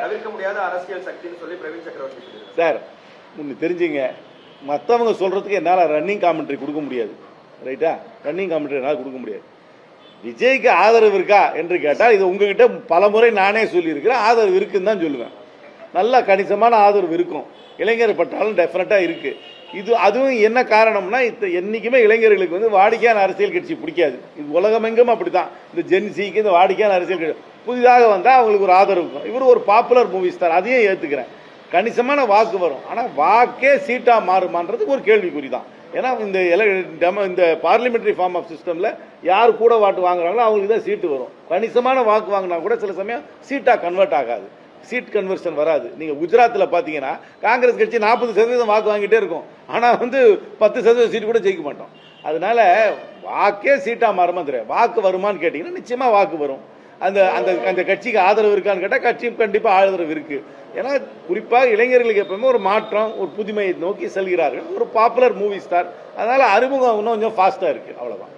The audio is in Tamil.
தவிர்க்க முடியாத அரசியல் சக்தின்னு சொல்லி பிரவீன் சக்கரவர்த்தி சார். ஒன்று தெரிஞ்சுங்க, மற்றவங்க சொல்றதுக்கு என்னால் ரன்னிங் காமெண்ட்ரி கொடுக்க முடியாது. ரைட்டா? ரன்னிங் காமெண்ட்ரி என்னால் கொடுக்க முடியாது. விஜய்க்கு ஆதரவு இருக்கா என்று கேட்டால் இது உங்ககிட்ட பல முறை நானே சொல்லியிருக்கிறேன். ஆதரவு இருக்குன்னு தான் சொல்லுவேன். நல்ல கணிசமான ஆதரவு இருக்கும். இளைஞர் பட்டாலும் டெஃபினட்டாக இருக்கு. இது அதுவும் என்ன காரணம்னா, என்னைக்குமே இளைஞர்களுக்கு வந்து வாடிக்கையான அரசியல் கட்சி பிடிக்காது. இது உலகமெங்கும் அப்படித்தான். இந்த ஜென்சிக்கு இந்த வாடிக்கையான அரசியல் கட்சி புதிதாக வந்தால் அவங்களுக்கு ஒரு ஆதரவு இருக்கும். இவர் ஒரு பாப்புலர் மூவி ஸ்டார், அதையும் ஏற்றுக்கிறேன். கணிசமான வாக்கு வரும். ஆனால் வாக்கே சீட்டாக மாறுமான்றதுக்கு ஒரு கேள்விக்குறி தான். ஏன்னா இந்த பார்லிமெண்டரி ஃபார்ம் ஆஃப் சிஸ்டமில் யார் கூட வாட்டு வாங்குறாங்களோ அவங்களுக்கு தான் சீட்டு வரும். கணிசமான வாக்கு வாங்கினா கூட சில சமயம் சீட்டாக கன்வெர்ட் ஆகாது. சீட் கன்வர்ஷன் வராது. நீங்கள் குஜராத்தில் பார்த்தீங்கன்னா காங்கிரஸ் கட்சி 40% வாக்கு வாங்கிட்டே இருக்கும். ஆனால் 10% சீட்டு கூட ஜெயிக்க மாட்டோம். அதனால வாக்கே சீட்டாக மாறுமா தெரியாது. வாக்கு வருமானு கேட்டிங்கன்னா நிச்சயமாக வாக்கு வரும். அந்த அந்த அந்த கட்சிக்கு ஆதரவு இருக்கான்னு கேட்டால் கட்சியும் கண்டிப்பாக ஆதரவு இருக்குது. ஏன்னா குறிப்பாக இளைஞர்களுக்கு எப்பவுமே ஒரு மாற்றம், ஒரு புதுமையை நோக்கி செல்கிறார்கள். ஒரு பாப்புலர் மூவி ஸ்டார், அதனால் அறிமுகம் இன்னும் கொஞ்சம் ஃபாஸ்ட்டாக இருக்குது. அவ்வளோதான்.